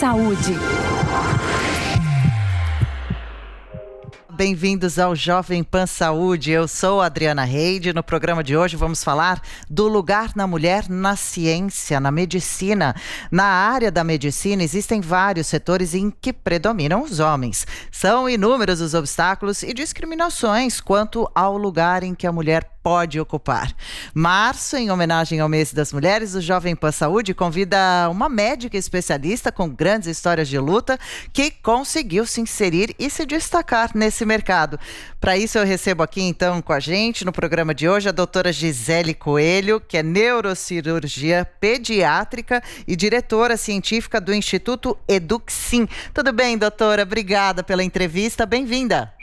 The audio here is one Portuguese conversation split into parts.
Saúde. Bem-vindos ao Jovem Pan Saúde. Eu sou a Adriana Reide. No programa de hoje vamos falar do lugar na mulher na ciência, na medicina. Na área da medicina existem vários setores em que predominam os homens. São inúmeros os obstáculos e discriminações quanto ao lugar em que a mulher pode ocupar. Março, em homenagem ao mês das mulheres, o Jovem Pan Saúde convida uma médica especialista com grandes histórias de luta que conseguiu se inserir e se destacar nesse mercado. Para isso eu recebo aqui então com a gente no programa de hoje a doutora Gisele Coelho, que é neurocirurgia pediátrica e diretora científica do Instituto Educsim. Tudo bem, doutora? Obrigada pela entrevista. Bem-vinda.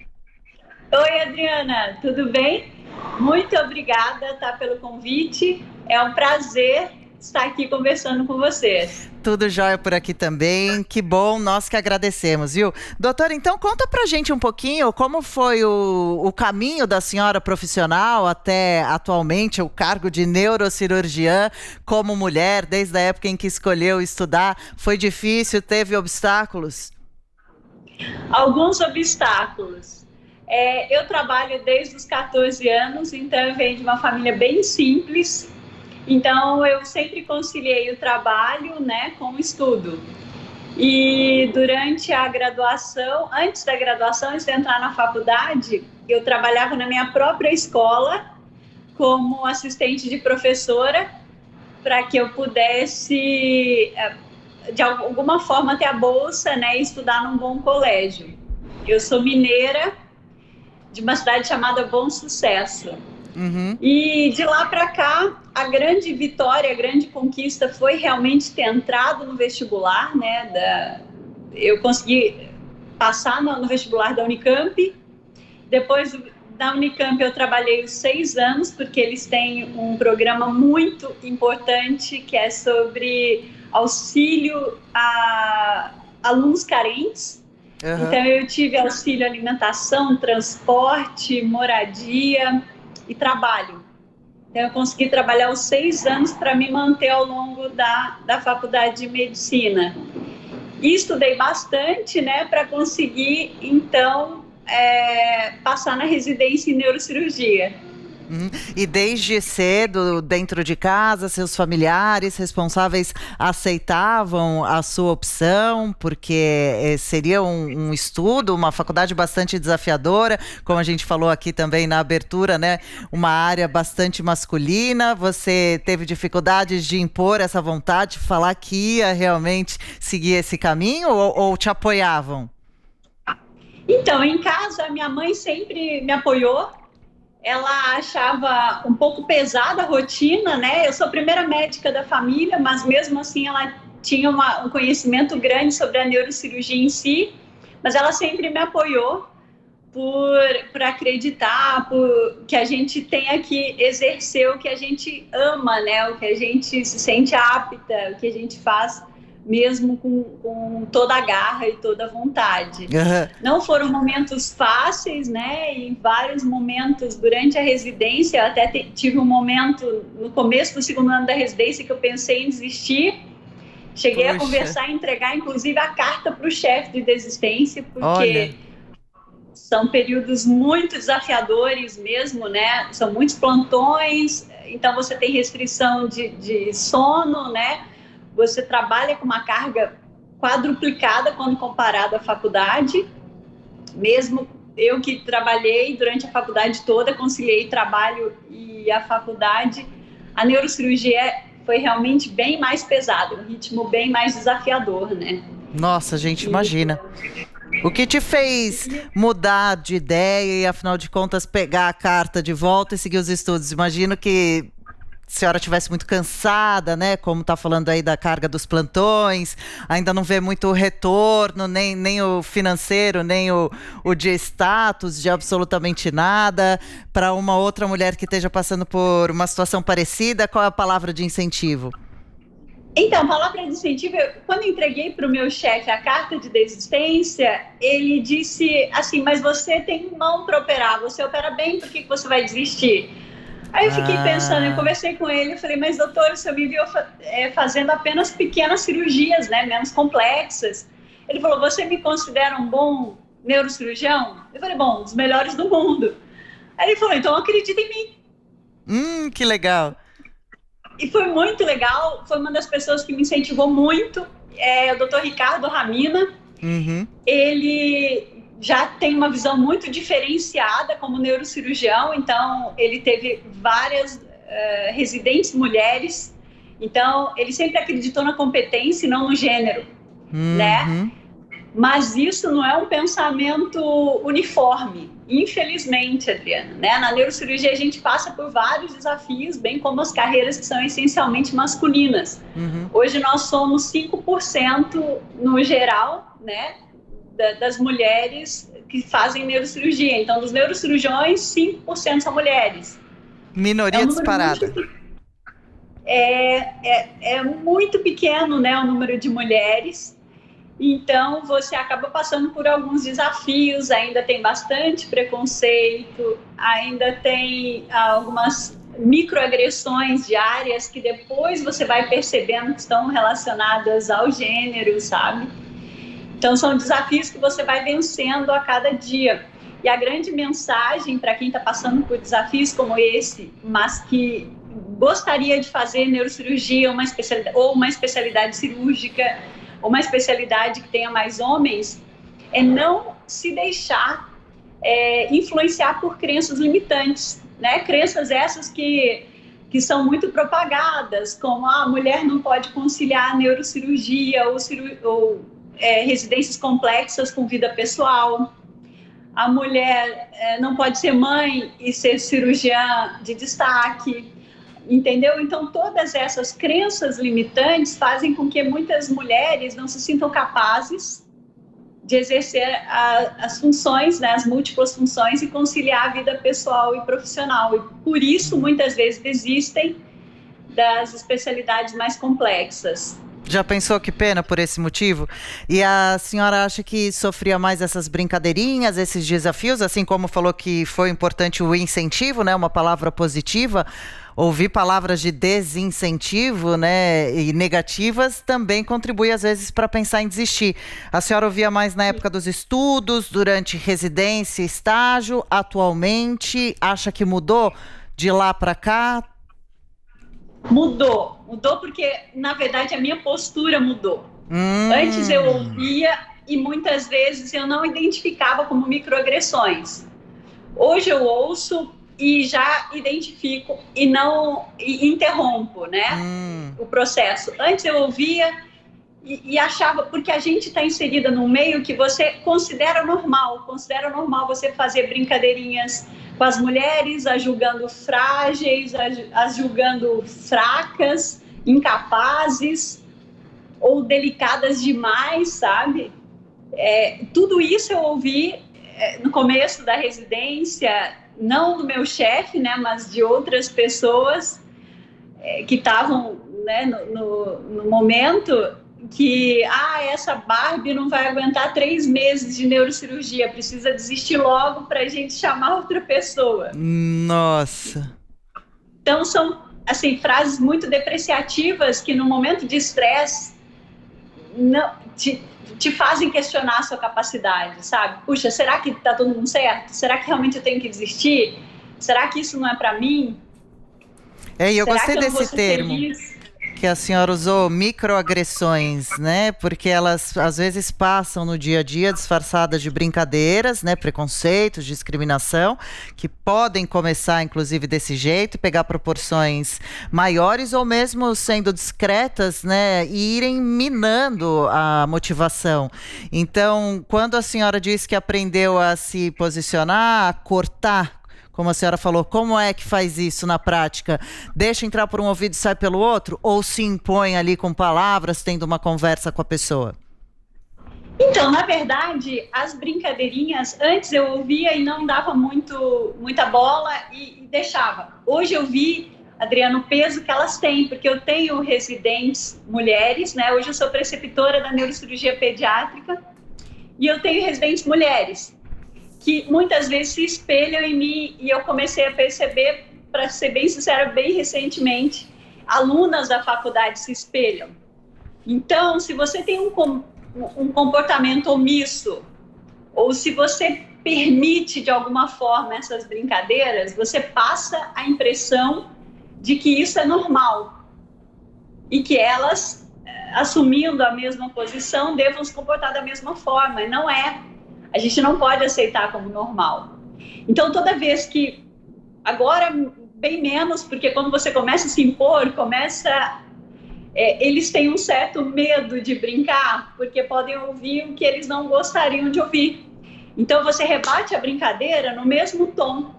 Oi, Adriana. Tudo bem? Muito obrigada, pelo convite. É um prazer estar aqui conversando com vocês. Tudo jóia por aqui também. Que bom, nós que agradecemos, viu? Doutora, então conta pra gente um pouquinho como foi o caminho da senhora profissional até atualmente o cargo de neurocirurgiã como mulher, desde a época em que escolheu estudar. Foi difícil? Teve obstáculos? Alguns obstáculos. Eu trabalho desde os 14 anos, então eu venho de uma família bem simples. Então eu sempre conciliei o trabalho, com o estudo. E durante a graduação, antes da graduação, antes de entrar na faculdade, eu trabalhava na minha própria escola como assistente de professora para que eu pudesse, de alguma forma, ter a bolsa, e estudar num bom colégio. Eu sou mineira, de uma cidade chamada Bom Sucesso. Uhum. E de lá para cá, a grande vitória, a grande conquista foi realmente ter entrado no vestibular, eu consegui passar no vestibular da Unicamp. Depois da Unicamp eu trabalhei os 6 anos, porque eles têm um programa muito importante que é sobre auxílio a alunos carentes. Uhum. Então eu tive auxílio alimentação, transporte, moradia e trabalho. Então eu consegui trabalhar os 6 anos para me manter ao longo da faculdade de medicina. E estudei bastante, para conseguir então passar na residência em neurocirurgia. E desde cedo, dentro de casa, seus familiares responsáveis aceitavam a sua opção, porque seria um estudo, uma faculdade bastante desafiadora, como a gente falou aqui também na abertura, uma área bastante masculina. Você teve dificuldades de impor essa vontade, falar que ia realmente seguir esse caminho ou te apoiavam? Então, em casa, a minha mãe sempre me apoiou. Ela achava um pouco pesada a rotina, Eu sou a primeira médica da família, mas mesmo assim ela tinha um conhecimento grande sobre a neurocirurgia em si, mas ela sempre me apoiou por acreditar, por que a gente tenha que exercer o que a gente ama, O que a gente se sente apta, o que a gente faz mesmo com toda a garra e toda a vontade. Uhum. Não foram momentos fáceis, E em vários momentos durante a residência, eu até tive um momento no começo do 2º ano da residência que eu pensei em desistir. Cheguei a conversar e entregar, inclusive, a carta para o chefe de desistência, porque são períodos muito desafiadores mesmo, São muitos plantões, então você tem restrição de sono, Você trabalha com uma carga quadruplicada quando comparado à faculdade. Mesmo eu que trabalhei durante a faculdade toda, conciliei trabalho e a faculdade, a neurocirurgia foi realmente bem mais pesada, um ritmo bem mais desafiador, Nossa, a gente imagina. O que te fez mudar de ideia e, afinal de contas, pegar a carta de volta e seguir os estudos? Imagino que a senhora estivesse muito cansada, como está falando aí da carga dos plantões, ainda não vê muito retorno, nem o financeiro, nem o de status, de absolutamente nada. Para uma outra mulher que esteja passando por uma situação parecida, qual é a palavra de incentivo? Então, a palavra de incentivo, quando eu entreguei para o meu chefe a carta de desistência, ele disse assim, mas você tem mão para operar, você opera bem, por que você vai desistir? Aí eu fiquei pensando, eu conversei com ele, eu falei, mas doutor, o senhor me viu fazendo apenas pequenas cirurgias, né, menos complexas. Ele falou, você me considera um bom neurocirurgião? Eu falei, bom, um dos melhores do mundo. Aí ele falou, então acredita em mim. Que legal. E foi muito legal, foi uma das pessoas que me incentivou muito, o doutor Ricardo Ramina. Ele já tem uma visão muito diferenciada como neurocirurgião, então ele teve várias residentes mulheres, então ele sempre acreditou na competência e não no gênero, né? Mas isso não é um pensamento uniforme, infelizmente, Adriana, né? Na neurocirurgia a gente passa por vários desafios, bem como as carreiras que são essencialmente masculinas. Hoje nós somos 5% no geral, né, das mulheres que fazem neurocirurgia. Então, dos neurocirurgiões, 5% são mulheres. Minoria disparada. É muito pequeno, né, o número de mulheres. Então, você acaba passando por alguns desafios, ainda tem bastante preconceito, ainda tem algumas microagressões diárias que depois você vai percebendo que estão relacionadas ao gênero, sabe? Então, são desafios que você vai vencendo a cada dia. E a grande mensagem para quem está passando por desafios como esse, mas que gostaria de fazer neurocirurgia ou uma especialidade cirúrgica, ou uma especialidade que tenha mais homens, é não se deixar influenciar por crenças limitantes, né? Crenças essas que são muito propagadas, como a mulher não pode conciliar neurocirurgia ou residências complexas com vida pessoal, a mulher não pode ser mãe e ser cirurgiã de destaque, entendeu? Então, todas essas crenças limitantes fazem com que muitas mulheres não se sintam capazes de exercer as funções, né, as múltiplas funções e conciliar a vida pessoal e profissional. E por isso, muitas vezes, desistem das especialidades mais complexas. Já pensou que pena por esse motivo? E a senhora acha que sofria mais essas brincadeirinhas, esses desafios, assim como falou que foi importante o incentivo, né, uma palavra positiva? Ouvir palavras de desincentivo, né, e negativas também contribui às vezes para pensar em desistir. A senhora ouvia mais na época dos estudos, durante residência, estágio, atualmente, acha que mudou de lá para cá? Mudou porque, na verdade, a minha postura mudou. Antes eu ouvia e muitas vezes eu não identificava como microagressões. Hoje eu ouço e já identifico e não interrompo, né, o processo. Antes eu ouvia e achava, porque a gente está inserida num meio que você considera normal você fazer brincadeirinhas com as mulheres, as julgando frágeis, as julgando fracas, incapazes ou delicadas demais, sabe? Tudo isso eu ouvi no começo da residência, não do meu chefe, né, mas de outras pessoas que estavam, né, no momento que essa Barbie não vai aguentar 3 meses de neurocirurgia, precisa desistir logo para a gente chamar outra pessoa. Nossa! Então são assim, frases muito depreciativas que no momento de estresse te fazem questionar a sua capacidade, sabe? Puxa, será que tá todo mundo certo? Será que realmente eu tenho que desistir? Será que isso não é para mim? E eu gostei desse termo. Feliz? Que a senhora usou, microagressões, né? Porque elas às vezes passam no dia a dia disfarçadas de brincadeiras, né? Preconceitos, discriminação, que podem começar inclusive desse jeito, pegar proporções maiores ou mesmo sendo discretas, né? E irem minando a motivação. Então, quando a senhora diz que aprendeu a se posicionar, a cortar, como a senhora falou, como é que faz isso na prática? Deixa entrar por um ouvido e sai pelo outro? Ou se impõe ali com palavras, tendo uma conversa com a pessoa? Então, na verdade, as brincadeirinhas, antes eu ouvia e não dava muita bola e deixava. Hoje eu vi, Adriana, o peso que elas têm, porque eu tenho residentes mulheres, né? Hoje eu sou preceptora da neurocirurgia pediátrica e eu tenho residentes mulheres que muitas vezes se espelham em mim e eu comecei a perceber para ser bem sincera, bem recentemente, alunas da faculdade se espelham. Então, se você tem um comportamento omisso, ou se você permite de alguma forma essas brincadeiras, você passa a impressão de que isso é normal e que elas, assumindo a mesma posição, devam se comportar da mesma forma. E não é. A gente não pode aceitar como normal. Então, toda vez que... Agora, bem menos, porque quando você começa a se impor, eles têm um certo medo de brincar, porque podem ouvir o que eles não gostariam de ouvir. Então, você rebate a brincadeira no mesmo tom.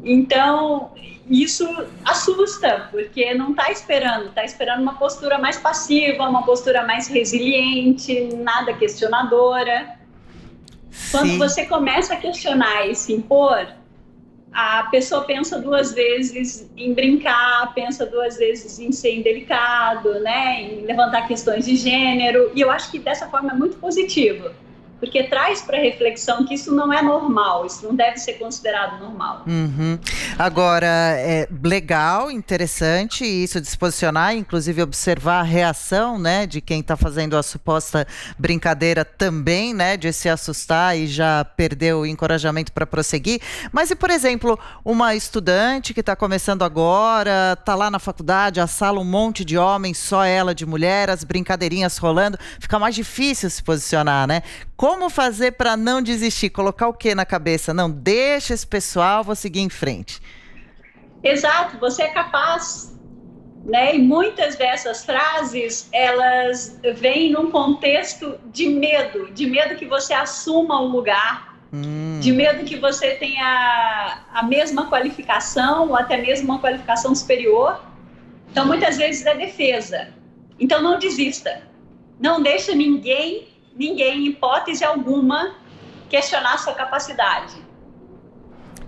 Então, isso assusta, porque não está esperando uma postura mais passiva, uma postura mais resiliente, nada questionadora. Sim. Quando você começa a questionar e se impor, a pessoa pensa duas vezes em brincar, pensa duas vezes em ser indelicado, né, em levantar questões de gênero, e eu acho que dessa forma é muito positivo, porque traz para reflexão que isso não é normal, isso não deve ser considerado normal. Uhum. Agora, é legal, interessante isso de se posicionar, inclusive observar a reação, né, de quem está fazendo a suposta brincadeira também, né, de se assustar e já perder o encorajamento para prosseguir. Mas e, por exemplo, uma estudante que está começando agora, está lá na faculdade, a sala um monte de homens, só ela de mulher, as brincadeirinhas rolando, fica mais difícil se posicionar, né? Como fazer para não desistir? Colocar o que na cabeça? Não, deixa esse pessoal, vou seguir em frente. Exato, você é capaz, né? E muitas dessas frases, elas vêm num contexto de medo que você assuma o lugar, de medo que você tenha a mesma qualificação ou até mesmo uma qualificação superior. Então, muitas vezes é defesa. Então, não desista. Não deixa ninguém, em hipótese alguma, questionar a sua capacidade.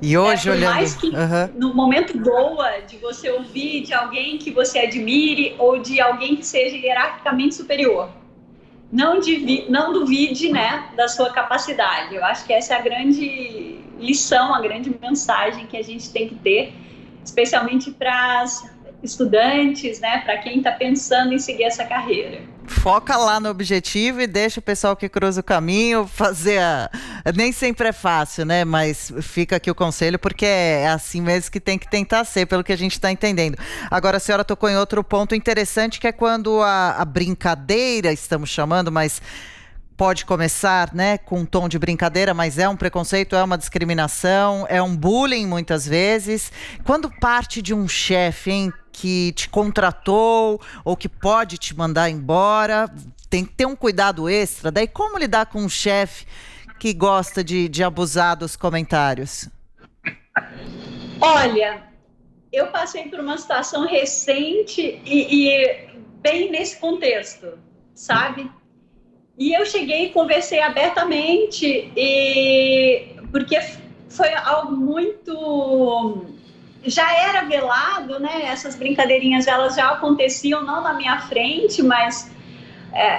E hoje, por olhando... mais que no momento doa de você ouvir de alguém que você admire ou de alguém que seja hierarquicamente superior. Não duvide, né, da sua capacidade. Eu acho que essa é a grande lição, a grande mensagem que a gente tem que ter, especialmente para as estudantes, né, para quem está pensando em seguir essa carreira. Foca lá no objetivo e deixa o pessoal que cruza o caminho fazer Nem sempre é fácil, né? Mas fica aqui o conselho, porque é assim mesmo que tem que tentar ser, pelo que a gente está entendendo. Agora, a senhora tocou em outro ponto interessante, que é quando a brincadeira, estamos chamando, mas pode começar, né, com um tom de brincadeira, mas é um preconceito, é uma discriminação, é um bullying muitas vezes. Quando parte de um chefe, hein, que te contratou ou que pode te mandar embora, tem que ter um cuidado extra. Daí, como lidar com um chefe que gosta de abusar dos comentários? Olha, eu passei por uma situação recente e bem nesse contexto, sabe? E eu cheguei e conversei abertamente, porque foi algo muito... Já era velado, né? Essas brincadeirinhas, elas já aconteciam, não na minha frente, mas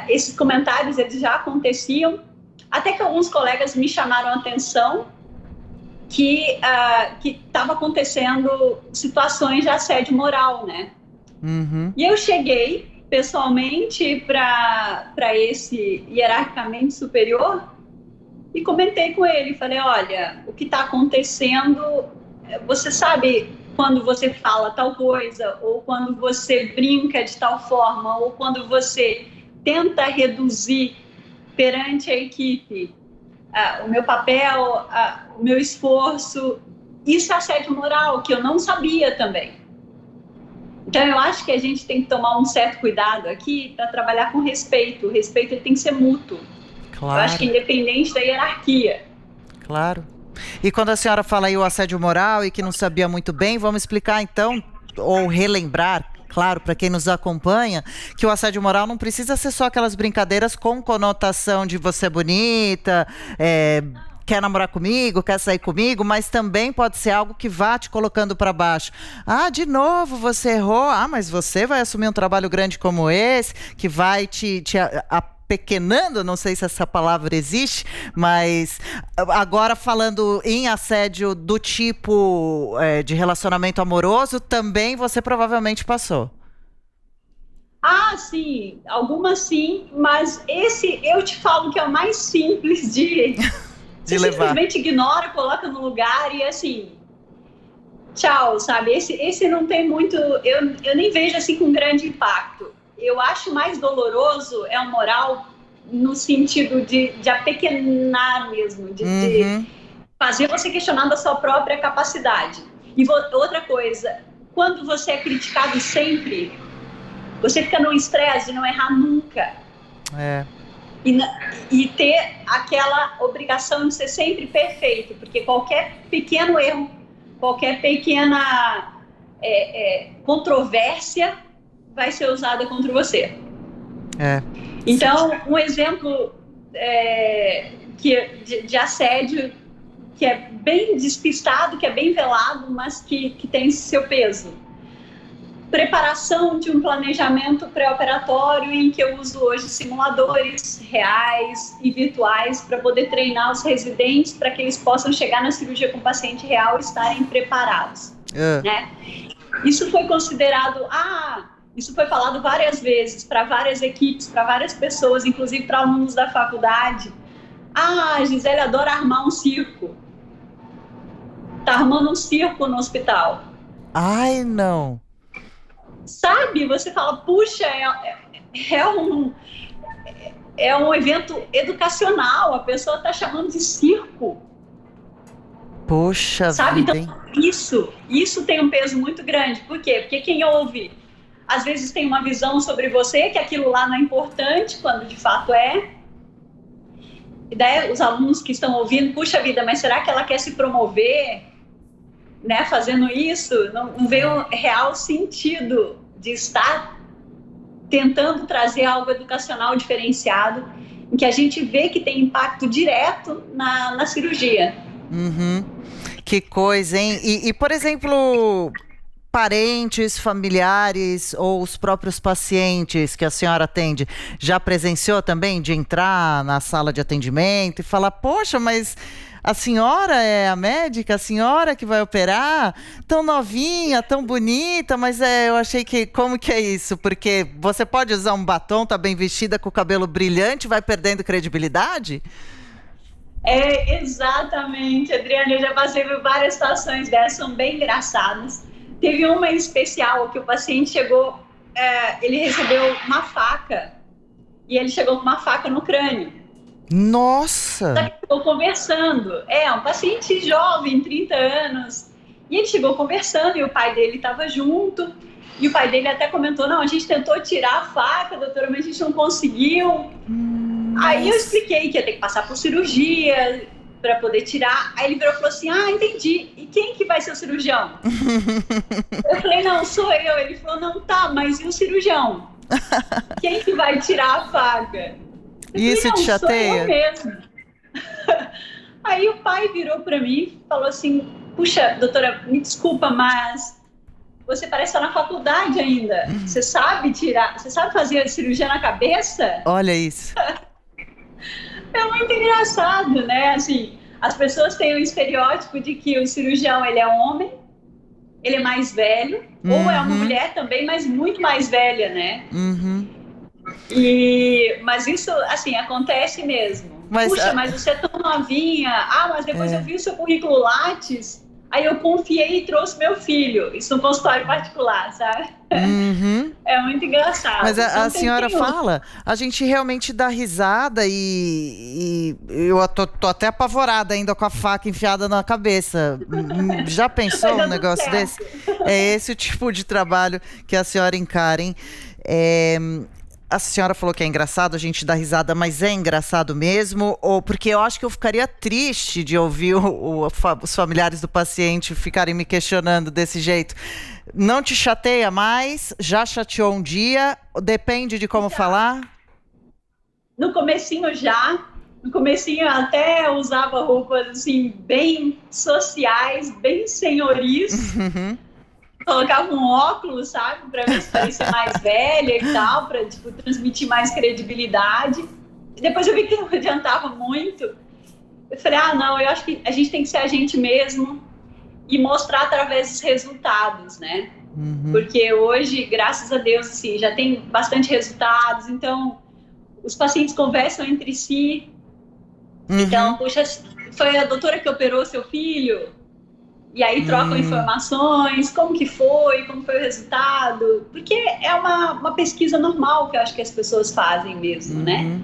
esses comentários, eles já aconteciam. Até que alguns colegas me chamaram a atenção que estava acontecendo situações de assédio moral, né? Uhum. E eu cheguei pessoalmente para esse hierarquicamente superior e comentei com ele, falei, olha, o que está acontecendo, você sabe quando você fala tal coisa, ou quando você brinca de tal forma, ou quando você tenta reduzir perante a equipe o meu papel, o meu esforço, isso é assédio moral, que eu não sabia também. Então, eu acho que a gente tem que tomar um certo cuidado aqui para trabalhar com respeito. O respeito ele tem que ser mútuo. Claro. Eu acho que independente da hierarquia. Claro. E quando a senhora fala aí o assédio moral e que não sabia muito bem, vamos explicar então, ou relembrar, claro, para quem nos acompanha, que o assédio moral não precisa ser só aquelas brincadeiras com conotação de você é bonita, quer namorar comigo, quer sair comigo, mas também pode ser algo que vá te colocando para baixo. Ah, de novo você errou. Ah, mas você vai assumir um trabalho grande como esse, que vai te apequenando, não sei se essa palavra existe, mas agora falando em assédio do tipo de relacionamento amoroso, também você provavelmente passou. Ah, sim, algumas sim, mas esse eu te falo que é o mais simples de De você levar. simplesmente ignora, coloca no lugar e assim, tchau, sabe? Esse não tem muito, eu nem vejo assim com grande impacto. Eu acho mais doloroso é o moral no sentido de apequenar mesmo, de fazer você questionar da sua própria capacidade. E outra coisa, quando você é criticado sempre, você fica num estresse de não errar nunca. É. E ter aquela obrigação de ser sempre perfeito, porque qualquer pequeno erro, qualquer pequena controvérsia vai ser usada contra você. Então, um exemplo de assédio que é bem despistado, que é bem velado, mas que tem seu peso. Preparação de um planejamento pré-operatório em que eu uso hoje simuladores reais e virtuais para poder treinar os residentes para que eles possam chegar na cirurgia com o paciente real e estarem preparados. Né? Isso foi considerado... isso foi falado várias vezes para várias equipes, para várias pessoas, inclusive para alunos da faculdade. A Gisele adora armar um circo. Está armando um circo no hospital. Ai, não. Sabe? Você fala, puxa, é um evento educacional, a pessoa está chamando de circo. Poxa sabe? vida, Então, isso tem um peso muito grande. Por quê? Porque quem ouve, às vezes tem uma visão sobre você, que aquilo lá não é importante, quando de fato é. E daí os alunos que estão ouvindo, puxa vida, mas será que ela quer se promover, né, fazendo isso? Não vê o real sentido de estar tentando trazer algo educacional diferenciado, em que a gente vê que tem impacto direto na cirurgia. Que coisa, hein? E, por exemplo, parentes, familiares ou os próprios pacientes que a senhora atende, já presenciou também de entrar na sala de atendimento e falar, poxa, mas a senhora é a médica, a senhora que vai operar, tão novinha, tão bonita, mas eu achei que, como que é isso? Porque você pode usar um batom, tá bem vestida, com o cabelo brilhante, vai perdendo credibilidade? Exatamente, Adriana, eu já passei por várias situações dessas, são bem engraçadas. Teve uma em especial que o paciente chegou, ele recebeu uma faca, e ele chegou com uma faca no crânio. Nossa! Só que ficou conversando. Um paciente jovem, 30 anos. E ele chegou conversando e o pai dele estava junto. E o pai dele até comentou, não, a gente tentou tirar a faca, doutora, mas a gente não conseguiu. Aí eu expliquei que ia ter que passar por cirurgia para poder tirar. Aí ele virou e falou assim, entendi. E quem que vai ser o cirurgião? Eu falei, não, sou eu. Ele falou, não, tá, mas e o cirurgião? Quem que vai tirar a faca? Isso te chateia? Sou eu mesmo. Aí o pai virou para mim e falou assim, puxa, doutora, me desculpa, mas você parece estar na faculdade ainda. Você sabe fazer a cirurgia na cabeça? Olha isso. É muito engraçado, né? Assim, as pessoas têm o estereótipo de que o cirurgião, ele é homem, ele é mais velho, ou é uma mulher também, mas muito mais velha, né? Mas isso, assim, acontece mesmo. Puxa, mas você é tão novinha. Mas depois eu vi o seu currículo Lattes, aí eu confiei e trouxe meu filho. Isso no consultório particular, sabe? É muito engraçado. Mas a senhora fala, a gente realmente dá risada e eu tô até apavorada ainda com a faca enfiada na cabeça. Já pensou um negócio desse? É esse o tipo de trabalho que a senhora encara, hein? A senhora falou que é engraçado, a gente dá risada, mas é engraçado mesmo? Ou porque eu acho que eu ficaria triste de ouvir os familiares do paciente ficarem me questionando desse jeito. Não te chateia mais? Já chateou um dia? Depende de como falar? No comecinho já. No comecinho eu até usava roupas assim, bem sociais, bem senhoris. colocava um óculos, sabe, para ver se parecia mais velha e tal, para tipo, transmitir mais credibilidade. E depois eu vi que não adiantava muito. Eu falei, não, eu acho que a gente tem que ser a gente mesmo e mostrar através dos resultados, né? Porque hoje, graças a Deus, assim, já tem bastante resultados, então os pacientes conversam entre si. Então, puxa, foi a doutora que operou seu filho? E aí trocam informações, como foi o resultado, porque é uma pesquisa normal que eu acho que as pessoas fazem mesmo, né?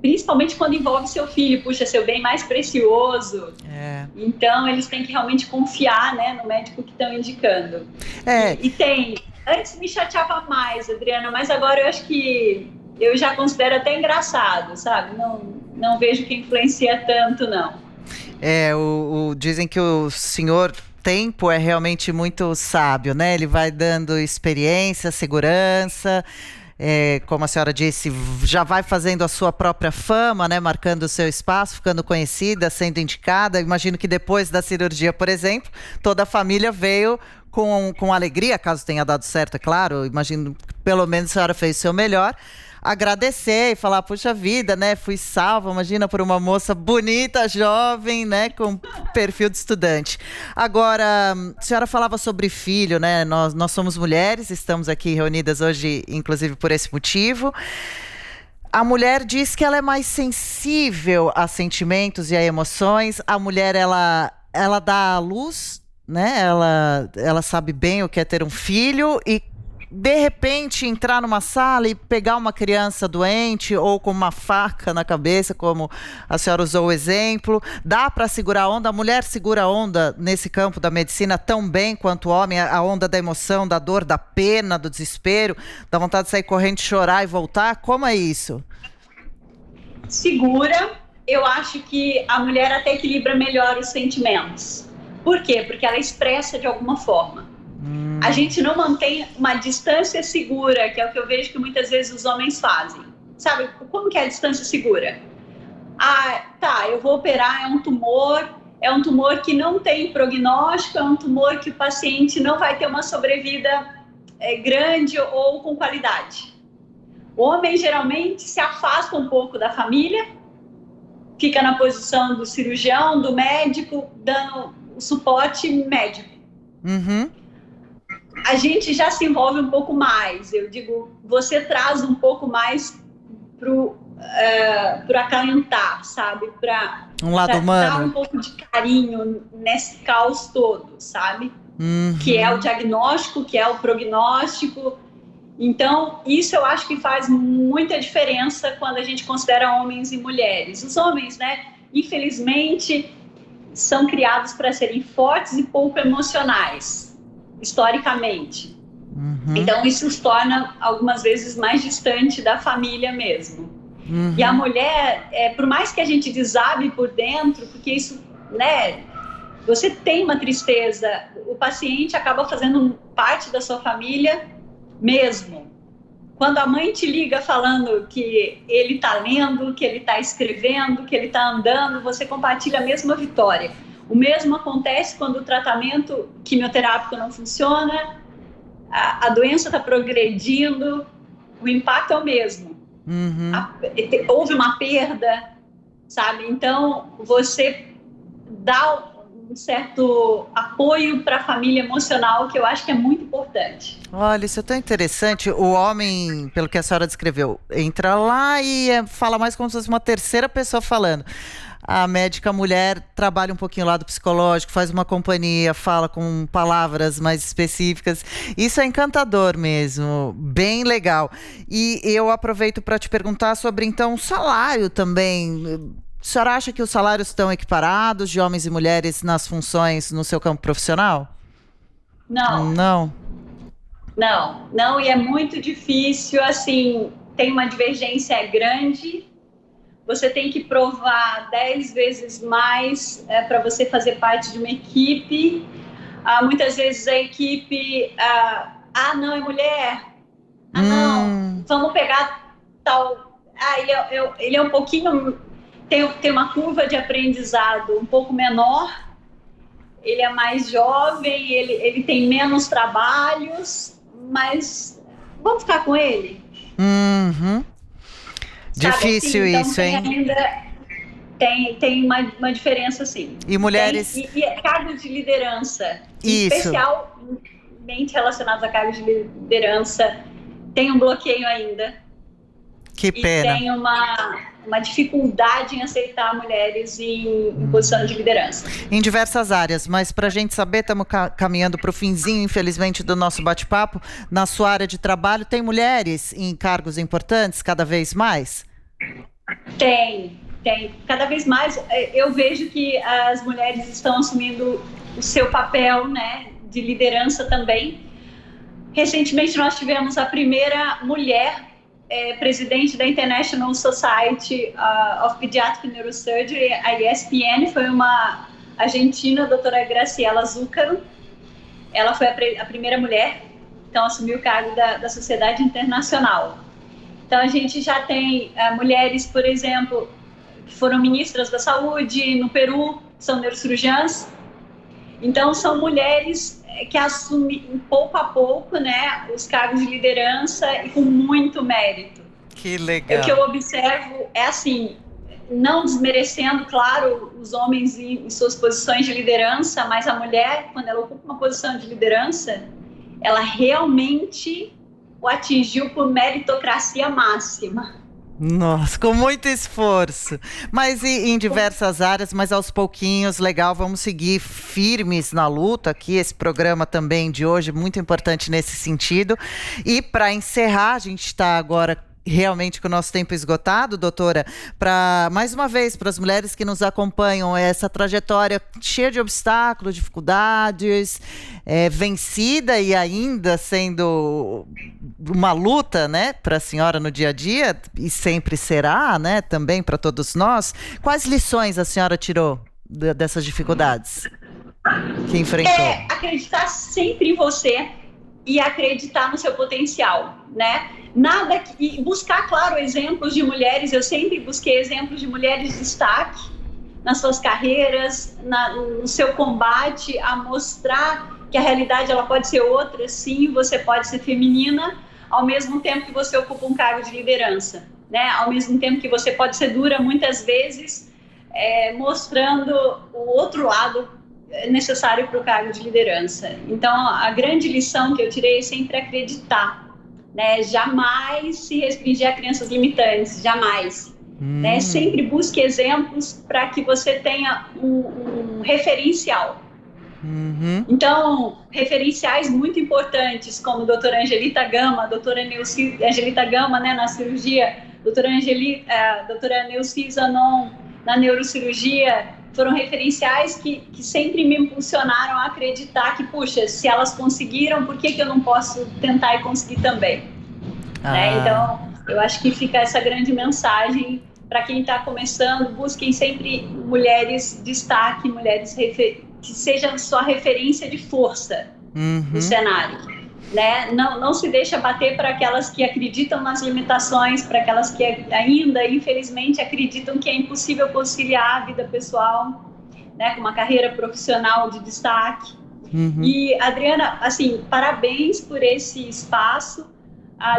Principalmente quando envolve seu filho, puxa, seu bem mais precioso. Então, eles têm que realmente confiar, né, no médico que estão indicando. Antes me chateava mais, Adriana, mas agora eu acho que eu já considero até engraçado, sabe? Não vejo que influencia tanto, não. Dizem que o senhor tempo é realmente muito sábio, né? Ele vai dando experiência, segurança, como a senhora disse, já vai fazendo a sua própria fama, né? Marcando o seu espaço, ficando conhecida, sendo indicada. Imagino que depois da cirurgia, por exemplo, toda a família veio com alegria, caso tenha dado certo, é claro. Imagino que pelo menos a senhora fez o seu melhor. Agradecer e falar, puxa vida, né, fui salva, imagina, por uma moça bonita, jovem, né, com perfil de estudante. Agora, a senhora falava sobre filho, né, nós somos mulheres, estamos aqui reunidas hoje, inclusive por esse motivo. A mulher diz que ela é mais sensível a sentimentos e a emoções. A mulher, ela dá à luz, né, ela sabe bem o que é ter um filho e de repente entrar numa sala e pegar uma criança doente ou com uma faca na cabeça, como a senhora usou o exemplo, dá para segurar a onda? A mulher segura a onda nesse campo da medicina tão bem quanto o homem, a onda da emoção, da dor, da pena, do desespero, da vontade de sair correndo, chorar e voltar? Como é isso? Segura. Eu acho que a mulher até equilibra melhor os sentimentos. Por quê? Porque ela expressa de alguma forma. A gente não mantém uma distância segura, que é o que eu vejo que muitas vezes os homens fazem. Sabe, como que é a distância segura? Eu vou operar, é um tumor que não tem prognóstico, é um tumor que o paciente não vai ter uma sobrevida grande ou com qualidade. O homem geralmente se afasta um pouco da família, fica na posição do cirurgião, do médico, dando o suporte médico. A gente já se envolve um pouco mais. Eu digo, você traz um pouco mais pro acalentar, sabe? Para um lado humano. Dar um pouco de carinho nesse caos todo, sabe? Que é o diagnóstico, que é o prognóstico. Então, isso eu acho que faz muita diferença quando a gente considera homens e mulheres. Os homens, né, infelizmente, são criados para serem fortes e pouco emocionais, historicamente. Então, isso os torna, algumas vezes, mais distante da família mesmo. E a mulher, por mais que a gente desabe por dentro, porque isso, né, você tem uma tristeza, o paciente acaba fazendo parte da sua família mesmo. Quando a mãe te liga falando que ele está lendo, que ele está escrevendo, que ele está andando, você compartilha a mesma vitória. O mesmo acontece quando o tratamento quimioterápico não funciona, a doença está progredindo, o impacto é o mesmo. Houve uma perda, sabe? Então, você dá um certo apoio para a família emocional, que eu acho que é muito importante. Olha, isso é tão interessante. O homem, pelo que a senhora descreveu, entra lá e fala mais como se fosse uma terceira pessoa falando. A médica mulher trabalha um pouquinho lá do psicológico, faz uma companhia, fala com palavras mais específicas. Isso é encantador mesmo, bem legal. E eu aproveito para te perguntar sobre, então, o salário também. A senhora acha que os salários estão equiparados de homens e mulheres nas funções no seu campo profissional? Não, e é muito difícil, assim, tem uma divergência grande. Você tem que provar 10 vezes mais para você fazer parte de uma equipe. Muitas vezes a equipe... não, é mulher. Não, vamos pegar tal... ele é um pouquinho... Tem uma curva de aprendizado um pouco menor. ele é mais jovem, ele tem menos trabalhos, mas vamos ficar com ele? Uhum. Difícil assim? Então, isso, hein? Tem uma diferença, sim. E mulheres... E cargos de liderança, isso. especialmente relacionados a cargos de liderança, tem um bloqueio ainda. Que pena. E tem uma dificuldade em aceitar mulheres em posição de liderança. Em diversas áreas, mas para a gente saber, estamos caminhando para o finzinho, infelizmente, do nosso bate-papo. Na sua área de trabalho, tem mulheres em cargos importantes cada vez mais? Tem. Cada vez mais eu vejo que as mulheres estão assumindo o seu papel, né, de liderança também. Recentemente nós tivemos a primeira mulher presidente da International Society of Pediatric Neurosurgery, a ISPN, foi uma argentina, a doutora Graciela Zuccaro. Ela foi a primeira mulher, então assumiu o cargo da Sociedade Internacional. Então a gente já tem mulheres, por exemplo, que foram ministras da saúde no Peru, são neurocirurgiãs. Então são mulheres que assumem pouco a pouco, né, os cargos de liderança e com muito mérito. Que legal. O que eu observo é assim, não desmerecendo, claro, os homens em suas posições de liderança, mas a mulher, quando ela ocupa uma posição de liderança, ela realmente o atingiu por meritocracia máxima. Nossa, com muito esforço. Mas em diversas áreas, mas aos pouquinhos, legal, vamos seguir firmes na luta aqui. Esse programa também de hoje, muito importante nesse sentido. E para encerrar, a gente está agora realmente com o nosso tempo esgotado, doutora, mais uma vez, para as mulheres que nos acompanham, essa trajetória cheia de obstáculos, dificuldades, vencida e ainda sendo uma luta, né, para a senhora no dia a dia, e sempre será, né, também para todos nós. Quais lições a senhora tirou dessas dificuldades que enfrentou? Acreditar sempre em você e acreditar no seu potencial, né? E buscar, claro, exemplos de mulheres. Eu sempre busquei exemplos de mulheres de destaque nas suas carreiras, no seu combate a mostrar que a realidade ela pode ser outra, sim, você pode ser feminina, ao mesmo tempo que você ocupa um cargo de liderança, né? Ao mesmo tempo que você pode ser dura, muitas vezes, mostrando o outro lado necessário para o cargo de liderança. Então, a grande lição que eu tirei é sempre acreditar, né? Jamais se restringir a crenças limitantes, jamais. Né? Sempre busque exemplos para que você tenha um referencial. Então, referenciais muito importantes, como a doutora Angelita Gama, a doutora Angelita Gama, né, na cirurgia, a doutora Neuci Zanon na neurocirurgia, foram referenciais que sempre me impulsionaram a acreditar que, puxa, se elas conseguiram, por que eu não posso tentar e conseguir também? Né? Então, eu acho que fica essa grande mensagem para quem está começando. Busquem sempre mulheres de destaque, mulheres que sejam sua referência de força no cenário. Né? Não se deixa bater para aquelas que acreditam nas limitações, para aquelas que ainda, infelizmente, acreditam que é impossível conciliar a vida pessoal, né, com uma carreira profissional de destaque. E, Adriana, assim, parabéns por esse espaço.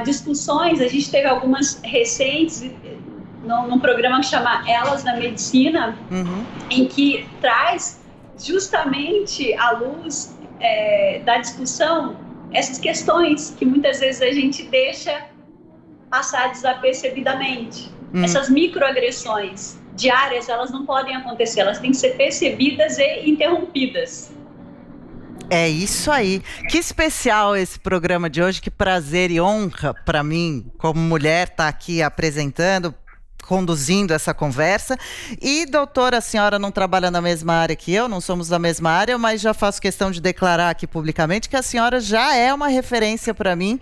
Discussões, a gente teve algumas recentes num programa que chama Elas na Medicina, em que traz justamente à luz da discussão essas questões que muitas vezes a gente deixa passar desapercebidamente. Essas microagressões diárias, elas não podem acontecer, elas têm que ser percebidas e interrompidas. É isso aí. Que especial esse programa de hoje, que prazer e honra para mim, como mulher, estar aqui apresentando, conduzindo essa conversa. E, doutora, a senhora não trabalha na mesma área que eu, não somos da mesma área, mas já faço questão de declarar aqui publicamente que a senhora já é uma referência para mim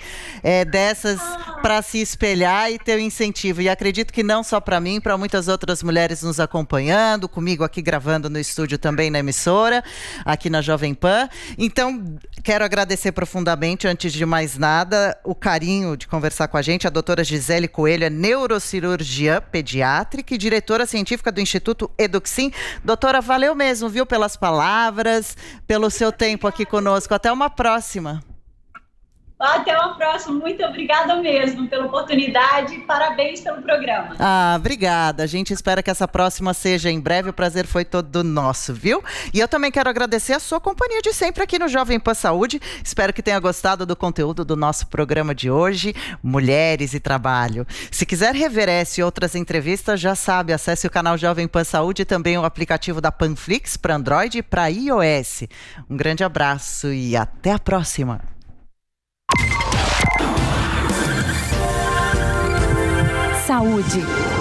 dessas para se espelhar e ter o incentivo. E acredito que não só para mim, para muitas outras mulheres nos acompanhando, comigo aqui gravando no estúdio também na emissora, aqui na Jovem Pan. Então, quero agradecer profundamente, antes de mais nada, o carinho de conversar com a gente. A doutora Gisele Coelho é neurocirurgiã pediátrica e diretora científica do Instituto Eduxim. Doutora, valeu mesmo, viu, pelas palavras, pelo seu tempo aqui conosco. Até uma próxima. Até uma próxima. Muito obrigada mesmo pela oportunidade. Parabéns pelo programa. Obrigada. A gente espera que essa próxima seja em breve. O prazer foi todo nosso, viu? E eu também quero agradecer a sua companhia de sempre aqui no Jovem Pan Saúde. Espero que tenha gostado do conteúdo do nosso programa de hoje, Mulheres e Trabalho. Se quiser rever essa e outras entrevistas, já sabe, acesse o canal Jovem Pan Saúde e também o aplicativo da Panflix para Android e para iOS. Um grande abraço e até a próxima. Saúde.